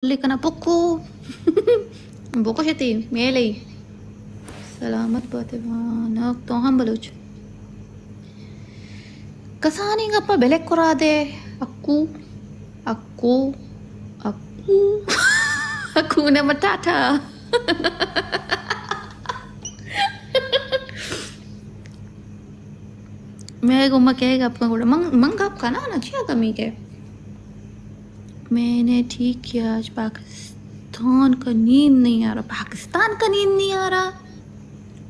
Kana buku buku shati melei selamat buat anak Tuhan baluch kasani ngapa belek korade aku aku na matata मैं गुम्मा कहेगा आपका गुड़ा मंग आप खाना ना चाहिए कमी के मैंने ठीक किया आज पाकिस्तान का नींद नहीं आ रहा पाकिस्तान का नींद नहीं आ रहा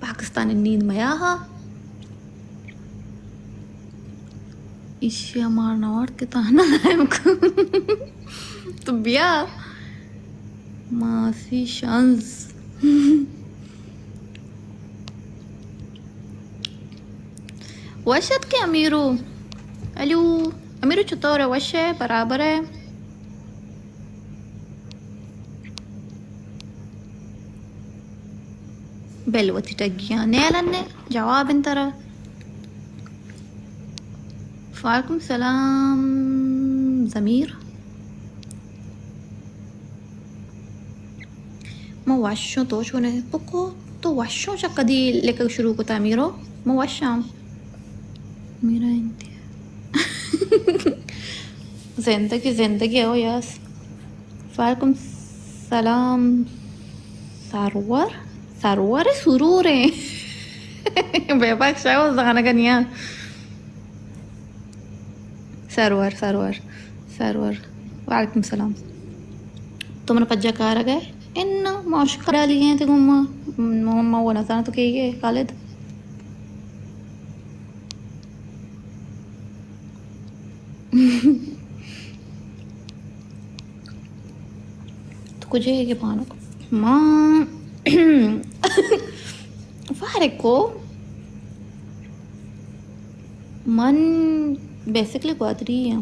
पाकिस्तानी नींद में आहा इश्या मारना और कितना है हमको तो बिया मासी शांस वशत के अमीरू अलू अमीरू चतौर वश है बराबर है बेलवती टगिया नेलन्ने जवाब इन तरह वालेकुम सलाम ज़मीर मैं वाशों तो शोने पुको तो वाशों चक्कदी लेकर शुरू को तामीरो मैं वाशाम मेरा इंतहा ज़िंदगी है ओ यस वालेकुम सलाम सरवर सुरूर है बेबाक शायद ज़ाना का निया सरवर वालेकुम सलाम तुमने पज्जा कार आ गए इन मौशक डाली हैं तो मम्मा वो ना जाना तो क्या ये खालिद तो कुछ है कि पानो माँ वारेको मन बेसिकली ग्वादरी है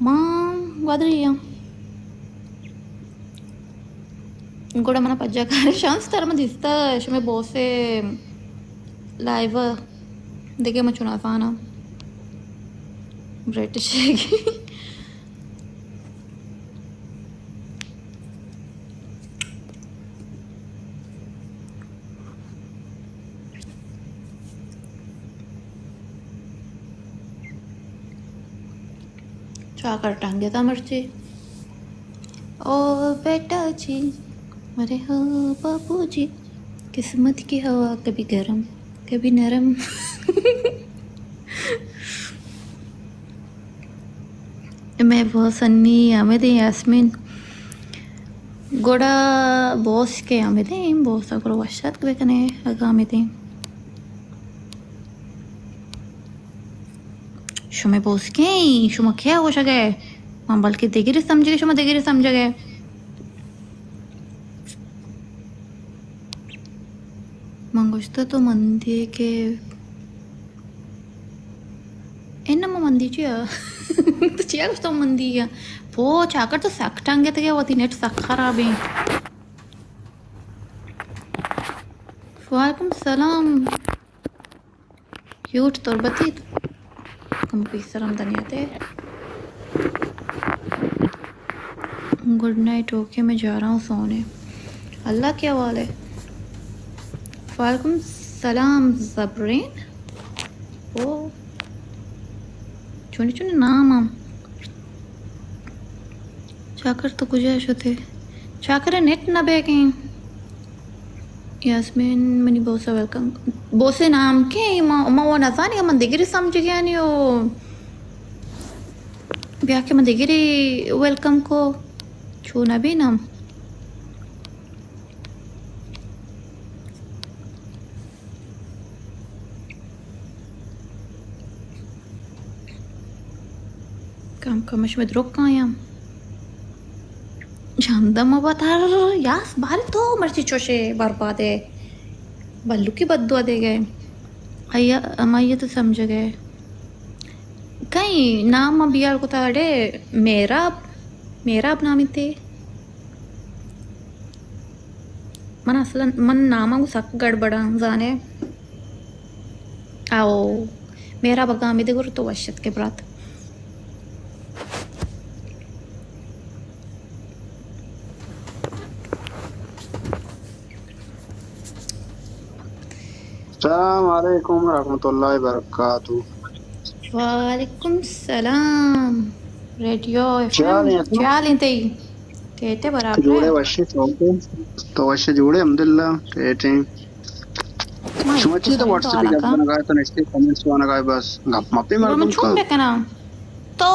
माँ ग्वादरी है इंकोड़ा मना पज्जा करे शांस तरह में दिसता शमे बहुत से लाइव देखे मैं चुना पाना ब्रिटिश है चाकर टांगे था मर्ची ओ बेटा जी अरे हो बाबू जी किस्मत की हवा कभी गरम कभी नरम मैं बहुत सन्नी आमेदे यास्मीन गोड़ा बॉस के आमेदे बॉस अगर वशात के कने आमेदे शुमे बोस के शुमा क्या हो सके हम बल्कि देगिरी समझे शुमा देगिरी समझ गए मंगोस्ता तो मंदी के इन्ना मंदी चिया तो चिया कुछ तो मंदी है वो चाकर तो सक टांगे तो क्या होती नेट सक खराब है वालेकुम सलाम क्यूट तुरबती कंप्यूटर हम दनियाते गुड नाइट ओके मैं जा रहा हूँ सोने अल्लाह क्या वाल है वालेकुम सलाम ज़बरीन ओ चुनी चुनी नाम हम चाकर तो कुछ ऐसे थे चाकर नेट ना बैगे यास्मीन मनी बहुत सा वेलकम बहुत से नाम के माँ वो नज़ानी का मंदिगिरी समझ गया नहीं वो ब्याह के मंदिगिरी वेलकम को छूना भी नाम काम कमश में द्रोक कहाँ याम जानदम अवतार यास बारी तो मर्ची चोशे बर्बाद है बल्लू की बद्दुआ दे गए अय्या अमाइया तो समझ गए कहीं नाम अबियार को ताड़े मेरा नाम थे मन असल मन नामा को सक गड़बड़ा जाने आओ मेरा बगामी दे गुरु तो वशत के ब्रात Assalamualaikum warahmatullahi wabarakatuh. वालेकुम सलाम। रेडियो एफएम क्या लेते ही कहते बराबर जुड़े वश्य तो वश्य जुड़े अल्हम्दुलिल्लाह कहते cuma cerita WhatsApp juga mana kaya tuh next comments mana kaya bas nggak mapi ఇప్పుడు malam చూడు బెక్కనా తో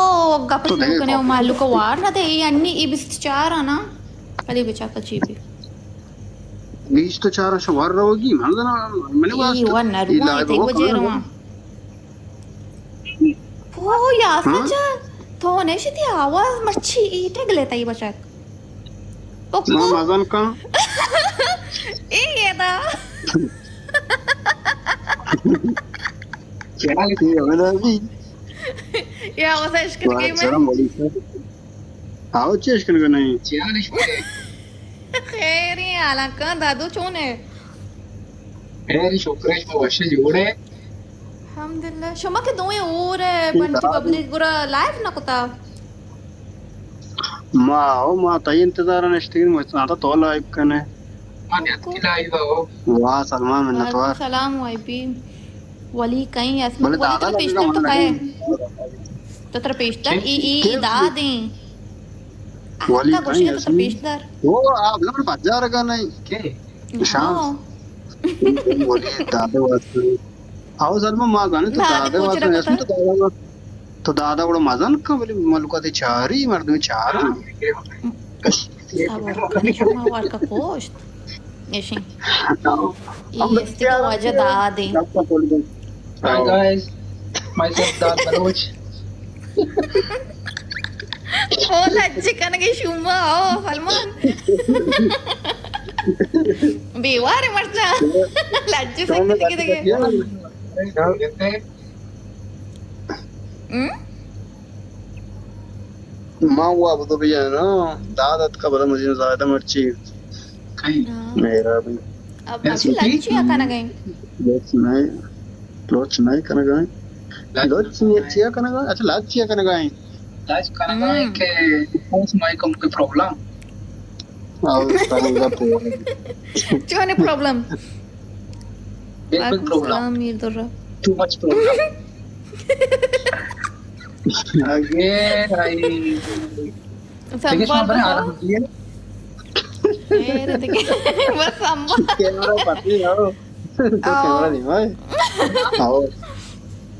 గప్పనే మాలు को वार ना दे अन्नी ई बिस चार आना अली बचा का चीपी 20 तो 4 वर्ष वार रहोगी mana मैंने ई वन नरवा ते वजे रवा ओ या सच तो नेशती आवाज मच्छी ईटे गलेता ई बचा ना मजान का ए ये दा क्या लिखी है मैंने अभी या वसा इश्क की मैं आओ चेक करने नहीं खैर ये आला का दादू चोने खैर शुक्र है वश्य जुड़े अल्हम्दुलिल्लाह शमा के दोए और पंच पब्लिक गुरा लाइव ना कोता माँ ताई इंतजार नेक्स्ट दिन मुझे आता तो लाइव करने वाह सलमान मिन्नतवार सलाम वाईपी वली कहीं असम वली तो पेशतर तो काय तो तेरा पेशतर ई दादे वली कहीं असम पेशतर वो आप लोग बाजार का नहीं के शाम वली दादे वास्ते आओ सलमान माँ गाने तो दादे वास्ते ऐसे तो दादा बड़ा मजा न का बोले मलुका ते चारी मर्द में चार अब वार का पोस्ट ऐसे ये इसके वजह दादे Hi guys, myself Dad Baloch. ओ लज्जे कन के शुमा ओ सलमान बेवार मरना लज्जे सकते के माँ वो अब तो भैया ना दादत का बड़ा मुझे ज्यादा मर्ची मेरा भी अब लज्जे आका ना गए लोच नहीं करना गए लोच चिया करना गए अच्छा लाज चिया करना गए Guys, करना है कि phones mic का कोई problem? और करेगा तो क्यों नहीं प्रॉब्लम एक big problem. मीर दर्रा Too much problem. Again, संपर्क बने आ रहा है मेरे तो बस संपर्क कैमरा पत्नी हो तो कैमरा नहीं भाई आओ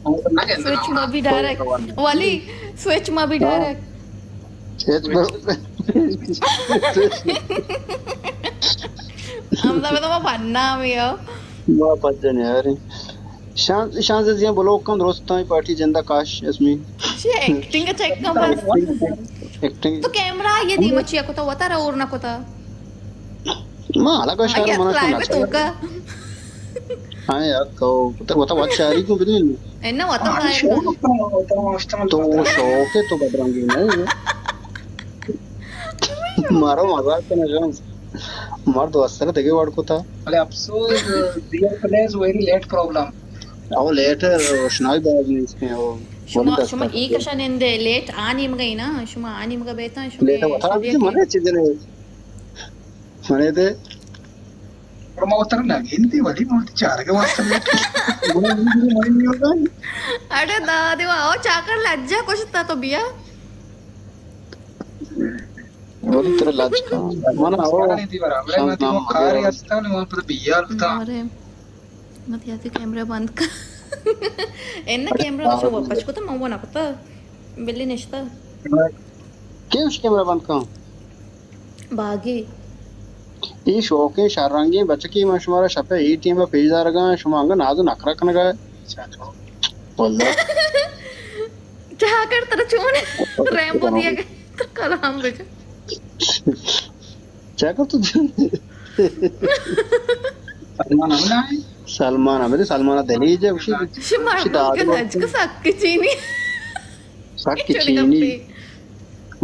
स्विच में भी डायरेक्ट वाली स्विच में भी डायरेक्ट छेद में हम तो बनना भी हो माँ पत्नी यार शान से जिया ब्लॉग का दोस्तां पार्टी जिंदा काश इसमें ये एक्टिंग का चेक का बस एक्टिंग तो कैमरा ये दी मचिया को तो वता रा और ना को था माँ अलग का शायर मना लाइव में तो का हाँ यार तो वता बात शायरी को बदल इन्ना वता लाइव तो शौक है तो बदरंगी नहीं मारो मजाक करना जान मार तो असर देखे वाड़ को था अरे अफसोस दिया प्लेस वेरी लेट प्रॉब्लम आओ लेट रोशनाई बाज में इसमें वो शुमा ई कशन इंदे लेट आनी मगई ना शुमा आनी मग बेता शुमा लेट बता दे मने चीज ने मने दे प्रमोटर लगी थी वाली बहुत चार के वास्ते नहीं होगा अरे दादे आओ चाकर लज्जा कुछ था तो बिया बोल तेरा लाज का मना आओ नहीं थी बराबर मैं तो खा रही था ना वहां पर बिया था अरे मत याती कैमरा बंद कर एन्ना कैमरा वशो वापस को तो मम्मा ना पता बिल्ली निश्ता क्यों उसके कैमरा बंद कर बागी ಈ ಶೋಕೆ ಶಾರಂಗಿ ಬಚಕಿ ಮಶಮಾರ ಶಪೆ ಈ ಟೀಮ್ ಪೇಜಾರಗ ಶುಮಾಂಗ ನಾದು ನಕರಕನಗ बोल क्या कर तेरा चोने रैम्बो दिया तो कलाम बेटा क्या कर तू सलमान अबे सलमान दिल्ली जे उसी शिमार के लज का सक्की चीनी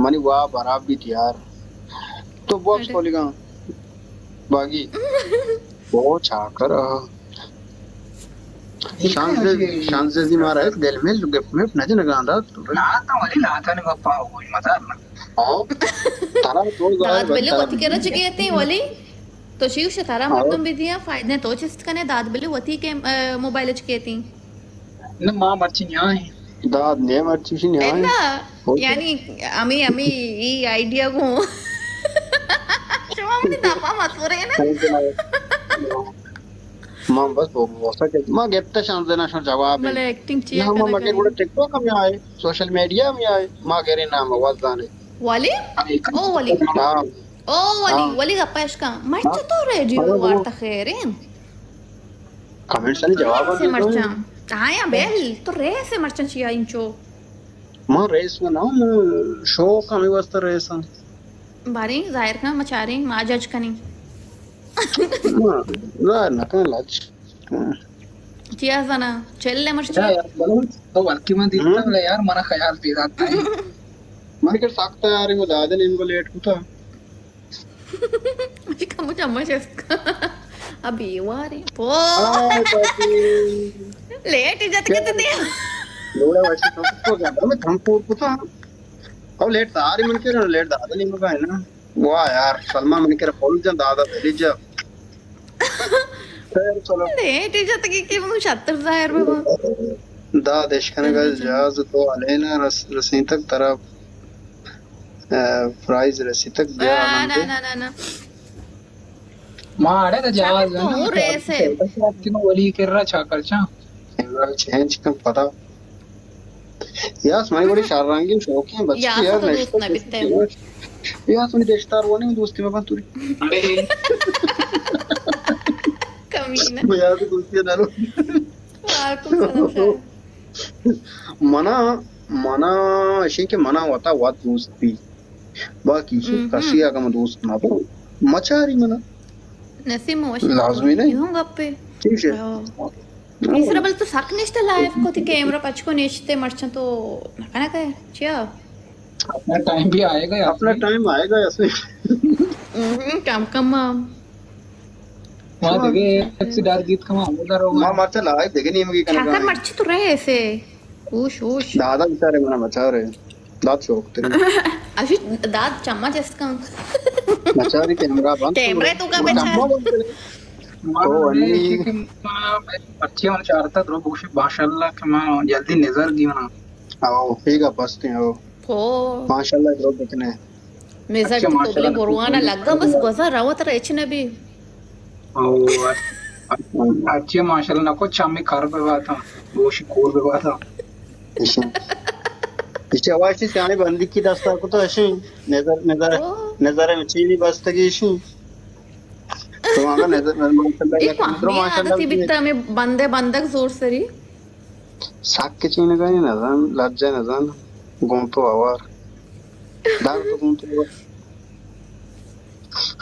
मनी वाह बराबर भी यार तो बॉक्स खोलेगा बागी वो चाकर शान से जी मारा है दिल में गिफ्ट में नजर लगांदा ना तो वाली लाता ने पापा कोई मजा ना आओ तारा तो दाद बेले कथि के रच गए थे वाली तो शीश तारा मर्दम भी दिया फायदे तो चिस्त कने दाद बिले वती के मोबाइल च केती ना मां मर्ची न्याय दाद ने मर्ची शी न्याय एला यानी अमी ई आइडिया को शमा मुनी दापा मत करे ना मां बस बोसा के मां गेप्ता शांत देना शो जवाब भले एक्टिंग चिया मां मगे गुड टिकटॉक में आए सोशल मीडिया में आए मां करे नाम आवाज दाने वाली ओ वाली हां ओ वाली गप्पाश का मर्च तो रेडियो वार्ता खैरेन कमेंट्स ने जवाब से मर्चा आया बेल तो रे से मर्चन चिया इंचो मां रेस में ना शो का में वास्ते रेस बारी जाहिर का मचारे मां जज कनी ना ना का लाज चिया जाना चलले मर्च यार बोलो तो वर्की में दिखता है यार मना ख्याल पे आता है मन कर सकता है यार वो दादा ने इनको लेट होता अभी kamu चम्मच इसका अभी वारे पो लेट जाते कितने दिया लोड़ा वैसे तो ज्यादा मैं थमपुर पुता अब लेट तारी मन के लेट दादा नहीं मगा है ना वाह यार सलमान मन के फॉलो जा दादा पहले जा फिर चलो लेट जाते कि मुझे 76 जाहिर बाबा दादा इश्कने का जहाज तो अलेना रसी तक तरफ प्राइस रसी तक दिया ना मां आड़े तो जहाज तो रेस है किनो वली कर रहा छा करचा चेंज का पता यार मैं बड़ी शारंगी शौकी है बच्चे यार दोस्त ना बिते यार सुनी देशदार वो नहीं दोस्ती में बंतुरी अरे कमीना मैं यार दोस्ती डालो वालेकुम सलाम मना अशी के मना होता वाद दोस्ती बाकी कसिया का दोस्त ना तो मचारी मना नसीम वश लाजमी नहीं यूं गप्पे ठीक है तीसरा बल तो सकनिष्ट लाइव को थी कैमरा पचको नेचते मर्चन तो नकाना का चिया अपना टाइम भी आएगा यार अपना टाइम आएगा ऐसे कम वहां देखे एक्सी डार गीत कमा उधर होगा मां मरचा लाइव देखे नहीं मगी ठाकर करने मर्च तो रहे ऐसे ओश दादा बेचारे मना बचा रहे दांत शौक तेरे अभी दाद चम्मच इसका बेचारी कैमरा बंद कैमरे तो का बेचारा अच्छे मन चाहता तो बहुत माशाल्लाह कि मैं जल्दी नजर गी मना आओ ठीक है बसते हो हो माशाल्लाह जो देखने मेजा तो बोले बोरवाना लगा बस गोजा रावत रेच ने भी ओ अच्छे माशाल्लाह नको चामी कार पे बात था गोशी कोर पे बात था इसे आवाज से आने बंदी की दस्ता को तो ऐसे नजर में चीनी बस्तगी इशू तो वहां नजर माशाल्लाह ती बिता में बंदक जोर सरी साक के चीने का नहीं नजर लज्जा नजर गोंतो आवार दाग तो गोंतो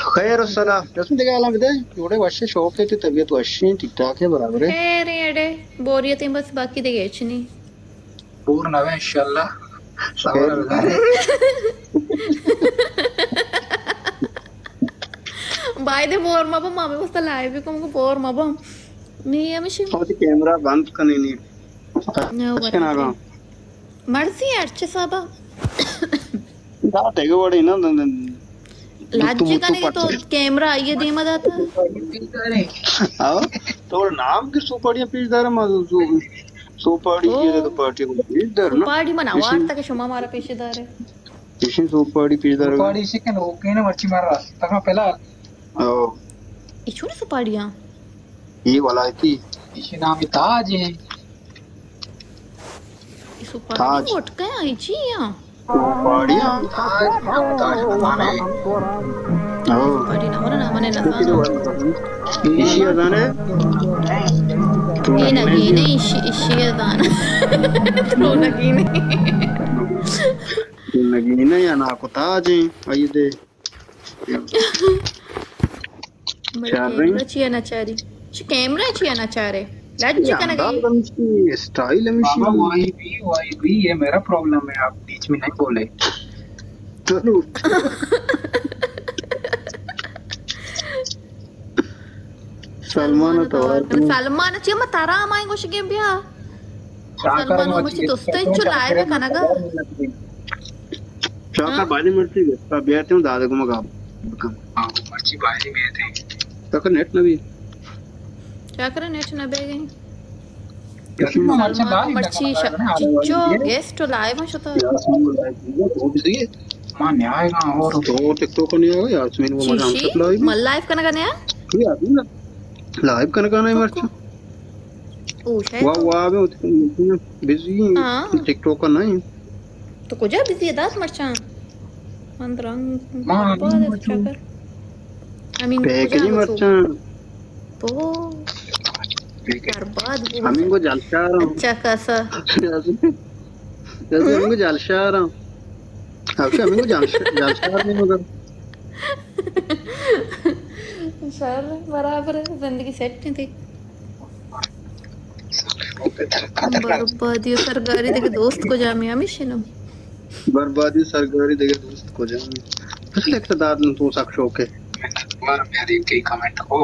खैर सलाम रस्म देगा आलम दे थोड़े वश्य शौक है तबीयत वश्य ठीक ठाक है बराबर है खैर एडे बोरियत बस बाकी दे गेचनी पूर्ण है इंशाल्लाह सबर बाय द बोर मबा मामे बस लाइव को हमको बोर मबा नहीं हमेशा और कैमरा बंद करने नहीं मर्जी अच्छे साबा दा तेगे बड़ी ना लाजी का नहीं तो कैमरा ये दे मत आता हां तो नाम की सुपड़ियां पीसदार मजू सुपड़ी ये तो पार्टी को इधर ना पार्टी बनावा तक शुमा हमारा पेशेदार है किसी सुपड़ी पीसदार सुपड़ी से के लोग के ना मर्ची मार रहा तक पहला ओ ये छोटी सुपाड़ियां ये वाला थी इसे नाम ताज है ये सुपाड़ी वोट का है जी यहां सुपड़ियां ताज बनाने ओ पार्टी ना होना ना मने ना इसी अदाने ये नहीं इसी अदाना तो नगीने या ना को ताज आई दे कैमरा चिया ना चारी कैमरा चिया ना चारे लज्जा का ना स्टाइल है मिशी वाई भी ये मेरा प्रॉब्लम है आप बीच में नहीं बोले चलो सलमान चिया मत तारा माई गोश गेम बिया सलमान मची दोस्त इच्छु लाइव कनगा चाका बाली मर्ची बेते हूं दादा को मगा मर्ची बाली में थे तक नेट नवी क्या करे नेट न बेगे Yasin macam सलमान lain मर्ची dah चिच्चो गेस्ट लाइव में शता यास्मीन को लाइव वो बिजी है mana आएगा और तो टिकटॉक को नहीं होगा यास्मीन को मजा शीशी हमसे लाइव मल लाइव करना करने हैं कोई आदमी ना लाइव करने का नहीं मर्चा पूछे वाह वाह में बिजी हाँ। टिकटॉक का नहीं तो कुछ बिजी है 10 मर्चा मंदरंग मां बाद क्या कर अमीन पैक नहीं मर्चा तो बर्बाद हो हमीन को जलसा रहा हूँ अच्छा खासा जैसे हमीन को जलसा रहा हूँ आपसे हमीन को जलसा रहा नहीं मगर सर बराबर है जिंदगी सेट नहीं थी बर्बादी सरकारी देखे दोस्त को जामिया मिशन बर्बादी सरकारी देखे दोस्त को जाऊंगी पिछले इक़्तिदार ने तो सक शौक है मार मेरी कई कमेंट को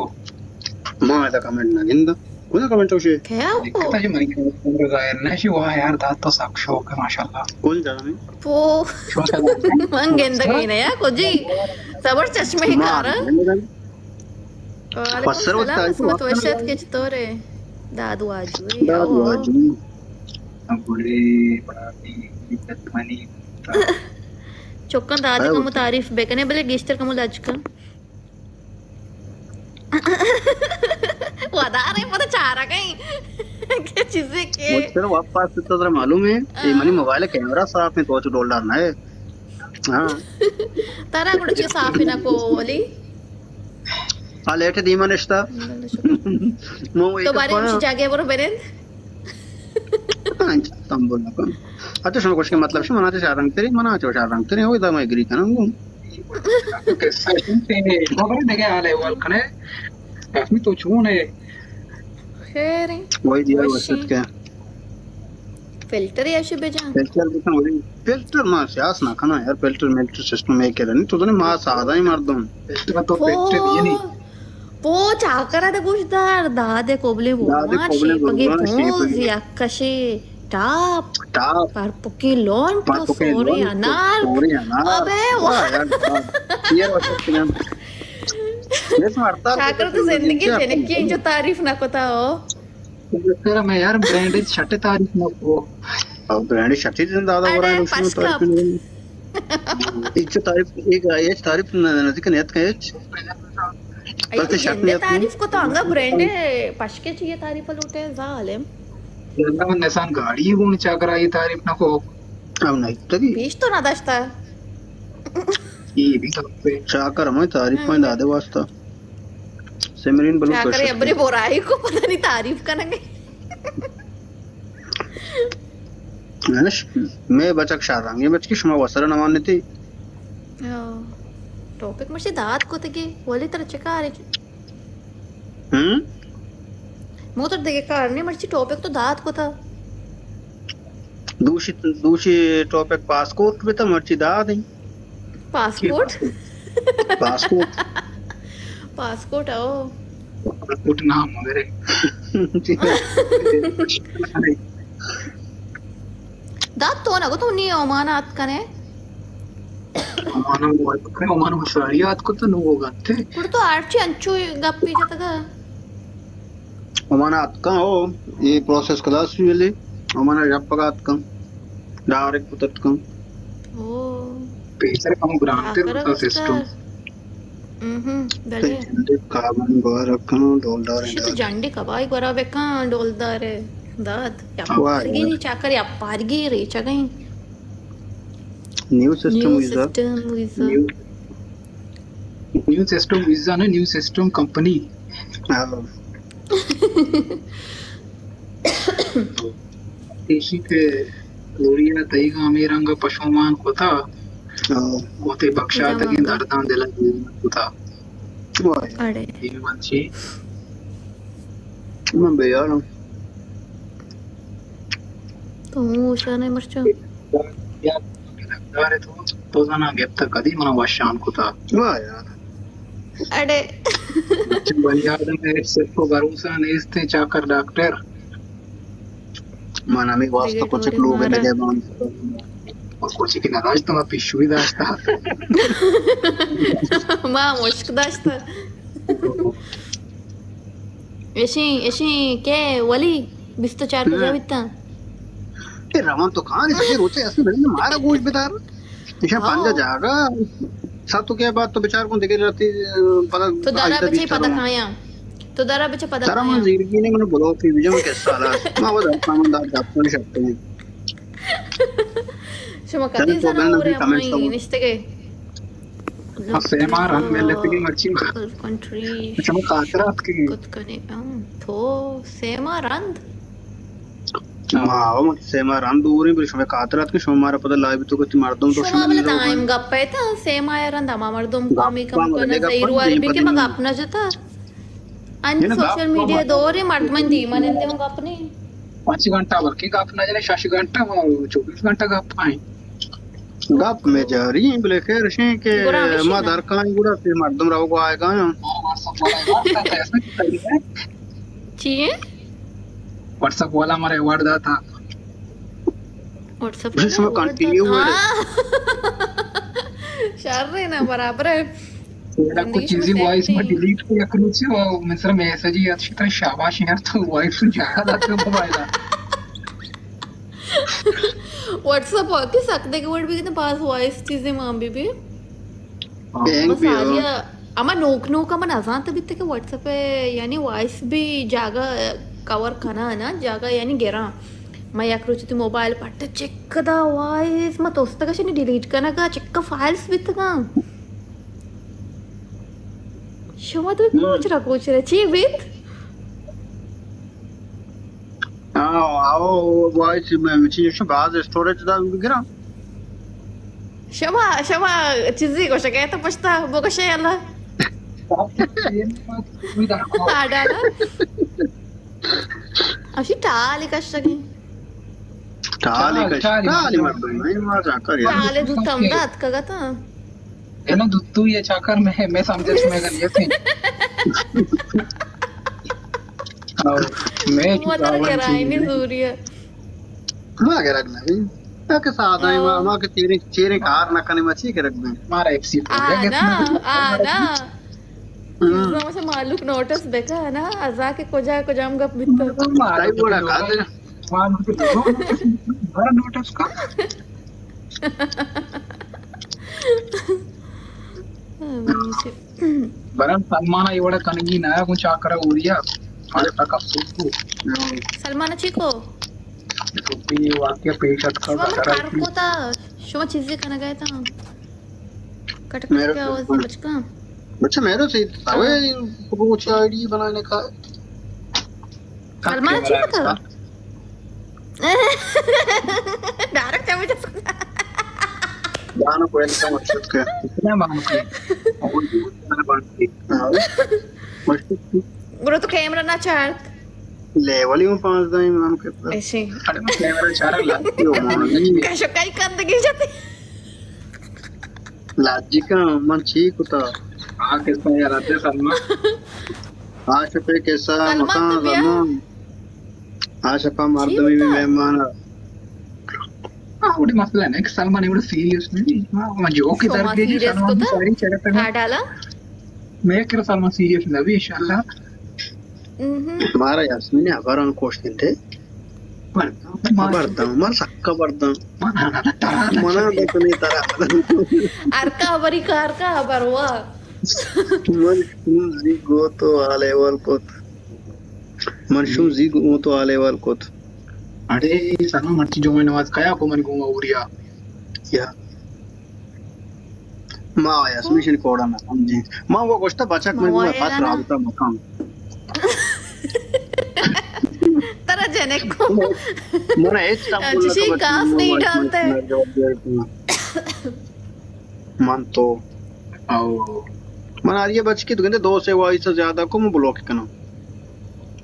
मां ऐसा कमेंट ना गिंदा कोई कमेंट हो शे क्या दिक्कत वो है जी मरी को जाहिर नहीं वाह यार दात तो साक शौक है माशाल्लाह कौन जाने वो मंगेंदा कहीं ना यार कुजी सबर चश्मे ही कार फसर होता है तो वशत के चतोरे दादू आजू दादू आजू बड़े बड़ी इज्जत मनी चौकन दादी कमु तारीफ बेकने बले गिश्तर कमु लाजका वदारे पता चारा कहीं क्या चीजें के मुझे वापस तो तेरा मालूम है ये मनी मोबाइल कैमरा साफ में $2 डालना है हां तारा कुछ चीज साफ ही ना को बोली आ लेट दी मनस्ता मो तो बारे में जागे बरो बेरेन तम बोलना कौन अच्छा शो कुछ के मतलब शो मनाते शारंग तेरी मना चो शारंग तेरी होई दा मैं एग्री करना कैसा है खबर देखे हाल है वाल कने काफी तो छून है खैर वही दिया वसत क्या फिल्टर या शिबे जान फिल्टर ना सियास ना खाना यार फिल्टर सिस्टम में क्या नहीं तो मां सादा ही मार दूं इसका तो पेट दिए नहीं पो चाकरा दे कुछ दार दादे कोबले वो माशी पगे भोज या कशे टाप पर पुके लॉन तो सोरे अनार अबे ये वसत क्या ये मारता चाकर तो जिंदगी जनकी जो तारीफ ना कोता हो तेरा मैं यार ब्रांडेड छठे तारीफ ना को अब ब्रांडेड छठे दिन दादा हो रहा है उसमें तारीफ एक तारीफ नजदीक नियत का एच तारीफ को तो अंगा ब्रांडे पशके चाहिए तारीफ लूटे जालिम यंदा मन निसान गाड़ी गुण चाकरा ये तारीफ ना को अब नहीं तभी बीच तो ना दस्ता ये भी सब पे चाकर मैं तारीफ में दादे वास्ता सिमरन बलू चाकर अबरे बोराई को पता नहीं तारीफ करना मैं बचक शारंग ये बच की शुमा वसर नवाने थी टॉपिक मशी दात को तके बोली तर चकारे मो तर देखे कारने मर्ची टॉपिक तो दात को था दूसरी टॉपिक पासपोर्ट पे तो मर्ची दात है पासपोर्ट पासपोर्ट आओ पासपोर्ट नाम मेरे दात तो ना को तो नहीं ओमानात कने ओमान मसारियात को तो नो होगाते कुड तो आर्ची अंचू गप्पी जतगा ओमानात का हो ये प्रोसेस क्लास वाले ओमाना जपगात का डायरेक्ट पुतत का ओ पेसर कम ग्रांटे का सिस्टम दले काबन बार का $1 शित जंडी कबाई गोरा बेका $1 दात या पारगी नी चाकर या पारगी रे चगई न्यू सिस्टम वीजा ना न्यू सिस्टम कंपनी देशी के लोरिया तईगा अमीरंग पशुमान को था कोते बख्शा तकी दर्दान दिला को था अरे ये बच्चे मैं बेयार हूं तो शाने मरचा या अरे तो जाना गेप तक कदी मना वाशान को था वाह यार अरे बलियाद में सिर्फ भरोसा नहीं इसते चाकर डॉक्टर माना में वास्ता कुछ लोग लगे बांध और कुछ की नराज तो मैं पिशवी दास्ता मां मुश्क दास्ता ऐशी के वली 24 पे जाविता ये रमन तो कहां इसके रोचे ऐसे मैंने मारा गोश बेदार इशा पंजा जागा सब तो क्या बात तो बेचार को देखे रहती पता तो दारा बच्चे पता खाया तो दारा बच्चे पता तारा मन जिंदगी ने मैंने बोला कि विजय में कैसा साला मां वो सामंदार जाप नहीं सकते हैं शमा कदी sana ore mai niste ke सेमा रंग में लेती मच्छी country शमा कातरात की कुछ कने तो सेमा रंग मां वो सेमा रंग दूर है शमा कातरात के शमा मारा पता लाइव तो कुछ मार दूं तो शमा बोले टाइम गप्पे था सेमा रंग मा मार दूं कमी कम करना जैरू वाली भी के मग अपना जता आणि सोशल मीडिया दोरे मर्दमंदी मनेंते मग अपने 5 घंटा वर्किंग अपना जने 6 घंटा 24 घंटा गप पाए गप में जा रही है बोले खैर से के मां दरकान गुड़ा से मर्दम राव को आएगा चाहिए व्हाट्सएप वाला हमारे अवार्ड दा था व्हाट्सएप इसमें कंटिन्यू हुआ शार रे ना बराबर है मेरा कुछ चीजें वॉइस में डिलीट किया करूँ से वो मिस्र मैसेज ही अच्छी तरह शाबाश यार तो वॉइस से जागा था मोबाइल व्हाट्सएप के सकते के वर्ड भी कितने पास वॉइस चीजें मां भी बैंक भी अमा नोक नोक अमा नजान तभी तक व्हाट्सएप पे यानी वॉइस भी जागा कवर खाना है ना जागा यानी गेरा मैं या करूँ तो मोबाइल पट्टे चेक कदा वॉइस मत उस तक ऐसे डिलीट करना का चेक का फाइल्स भी तक शमा तो कुछ रहा ची विद आओ वॉइस में चीज बाज स्टोरेज दा गिरा शमा चीज़ी को शके तो पछता वो को शे अल्लाह आडाला अशी टाली कष्टगे टाली मत नहीं मार जाकर यार टाले दूतम दात कगता है ना दुत्तू ये चाकर मैं समझे इसमें कर ये थे मैं चुका हुआ नहीं सूर्य मां के रखना है के साथ है मां के चेहरे कार ना करने मची के रख दे मारा एफसी आना से मालूक नोटिस बेका है ना अजा के को जाम गप बित मारा बड़ा का दे बड़ा नोटिस का बरं सलमान एवढा कणगी ना कुछ आकरा उरिया अरे तक सुकू सलमान चिको सुपी वाक्य पेशत का कार को था शो चीजें खाना गया था कट के आवाज में बचका बच्चा मेरे से अबे कुछ आईडी बनाने का सलमान चिको था डायरेक्ट क्या बचा गाना कोई नहीं मकसद का कितना मांगते और मैंने बांटती गुरु तो कैमरा ना चार लेवल ही में 5 दाई नाम के ऐसे अरे मैं कैमरा चार लाती हूं कैसे कई कर दे जाते लाजी का मन ठीक होता हां किसने यार आते सलमान आज पे कैसा मकान सलमान आज पे मर्द में भी मेहमान उड़ी मसला है ना कि सलमान एवढं सीरियस नाही मैं जोक की तरफ देखी सलमान की सारी चढ़ते हां डाला मैं कह सलमान सीरियस नबी इंशाल्लाह हमारा यास्मीन हबारान क्वेश्चन थे ಬರ್ತಾವ ಮನ ಸಕ್ಕ ಬರ್ತಾವ ಮನ ಬೇಕನೆ ತರ ಅರ್ಕ ಬರಿ ಕಾರ್ಕ ಬರುವ मन जीगो तो आले वाल कोत मनशू जीगो तो आले वाल कोत अरे सना मर्ची जो मैंने आवाज कया को मन गुंगा उरिया या मां यास्मीन कोड़ा ना समझे मां वो गोश्ता बचक में पास रावता मकाम तरह जने को मन एच तम बोलना तो घास नहीं डालते मन तो आओ मन आर्य बच के तो कहते 2 से वाई से ज्यादा को मैं ब्लॉक करना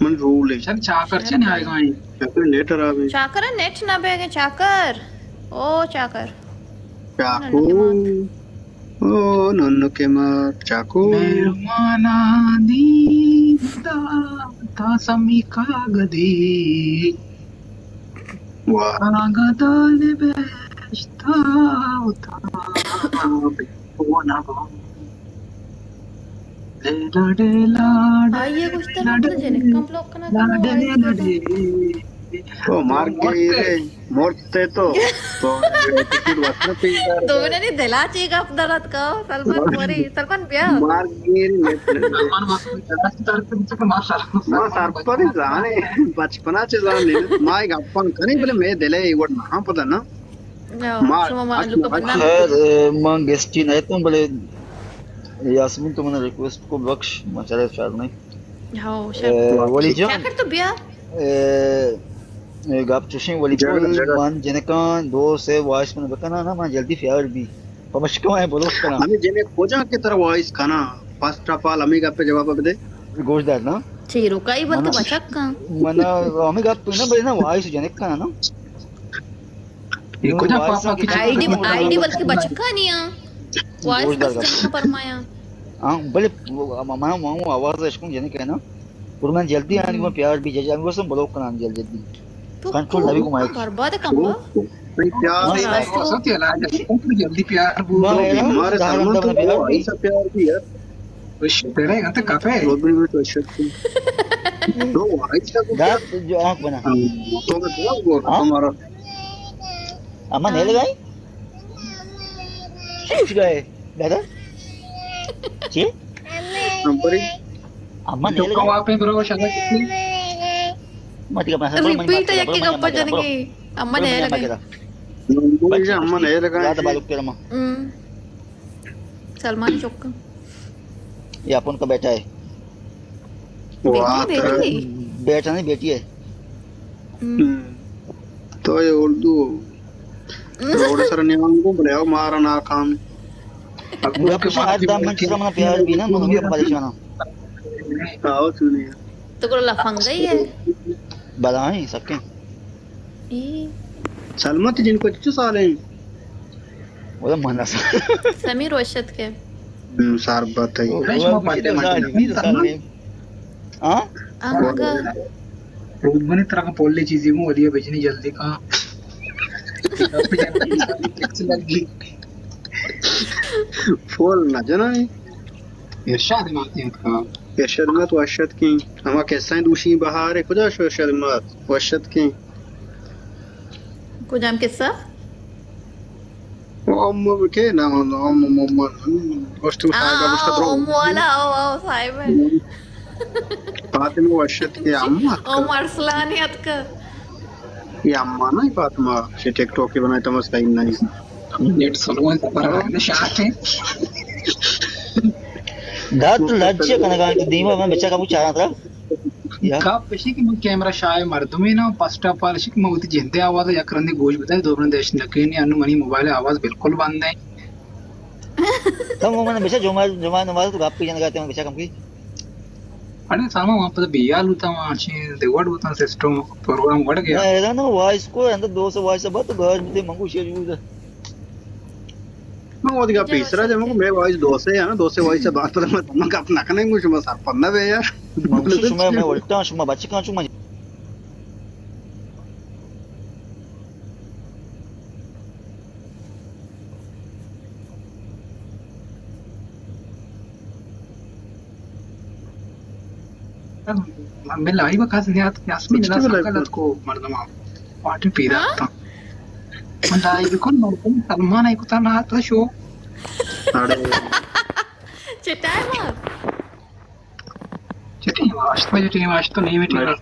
मन रूल है सर चाकर से नहीं आएगा ये चाकर नेट आवे चाकर नेट ना बेगे चाकर ओ चाकर चाकू ओ नन्नो के मां चाकू मेहमाना दीदा ता समीका गदी वागदाल बेस्ता उता बोना ये कुछ तो मतलब जेने कम लोग का ना तो मार गई रे मोरते तो एटीट्यूड वासना पे तो मैंने नहीं दिला चीज आप दरद का सलमान मोरी सलमान बिया मार गई रे सलमान मा सरपरी जाने बचपनाचे जाने माय गप्पन कनी बले मे दिले इवड ना पता ना खैर मां गेस्टी नहीं तुम बले यास्मीन तुमने रिक्वेस्ट को बख्श मचले शायद नहीं हां शायद वली जो क्या कर तो बिया गाप चुशिंग वली मान जनका दो से वॉइस में बकना ना मां जल्दी फेवर भी पमशको है बोलो कना हमें जने खोजा के तरह वॉइस खाना फर्स्ट ऑफ ऑल अमी गप पे जवाब दे गोशदार ना चीरो काई बोलते बचक का मना अमी गप ना बले ना वॉइस जनक का ना ये खोजा पापा की आईडी बल्कि बचक का नहीं है वॉइस का परमाया हां बले मां मां आवाज इसको जनक है ना पुरमान जल्दी आने को प्यार भी जज हम सब ब्लॉक करना जल्दी कंट्रोल नबी को माइक बर्बाद कम प्यार सोच है लाज जल्दी प्यार हमारे सामने तो ऐसा प्यार भी है विश तेरे गंत काफे रोबी में तो शक्ति तो ऐसा गाप जो आंख बना तो मैं वो हमारा अम्मा नहीं लगाई कुछ गए दादा जी नंबर अम्मा नहीं तो लगाई वहां पे ब्रो शायद कितनी मत का पैसा रिपीट है कि गप्पा जनकी अम्मा नहीं लगाई बच्चा अम्मा नहीं लगा ज्यादा बालक तेरा मां सलमान चौक ये अपन का बेटा है बेटी बेटा नहीं बेटी है तो ये उर्दू रोड सर नियम को बुलाओ मारा ना काम अब के बाद दाम मन से मन प्यार भी ना मुझे परेशान आओ सुनिए तो को लफंग गई है बताएं सबके सलमत जिनको 25 साल हैं वो मना समीर वशत के सार बात है हां रोबनी तरह का पोल्ले चीजें को वलिया बेचनी जल्दी का फूल ना जना इरशाद मानते हैं का इरशाद मत वशत की हम कैसा दूषी बहार है खुदा इरशाद मत वशत की को जाम किस्सा अम्म के ना अम्म वस्तु साहिबा वस्तु वाला आओ साहिब फातिमा वशत की अम्मा अरसलानियत का ये अम्मा ना फातिमा से टिकटॉक की बनाई तमस का नहीं नेट सलमान पर शायद है दात लज्जे कनगा तो दीमा में बच्चा का पूछ रहा था या का पेशी की कैमरा शाय मर्दमे ना फर्स्ट ऑफ ऑल शिक मौत जिंदे आवाज या करने गोश बताए दोबरन देश नकेनी अनु मनी मोबाइल आवाज बिल्कुल बंद है तब वो मैंने बच्चा जो नवाज तो आप पीछे लगाते हैं बच्चा कम की अरे सामा वहां पर बियाल होता वहां से देवड़ होता सिस्टम प्रोग्राम बढ़ गया ना ना वॉइस को अंदर 200 वॉइस बहुत घर में मंगू शेयर यूज मैं वो दिखा तीसरा जब मैं वॉइस 2 से है ना 2 से वॉइस से बात पर मैं तुम का अपना कने मुझे मैं सर पन्ना बे यार मैं उल्टा शुमा बच्चे का शुमा मैं लाई बकास नहीं आत यास्मीन ला सकलत को मर्दमा पार्टी पीदा था मैं लाई बिल्कुल मर्दम सलमान आई को ता ना तो शो अरे चिट्ठी वाश तो नहीं बैठेगा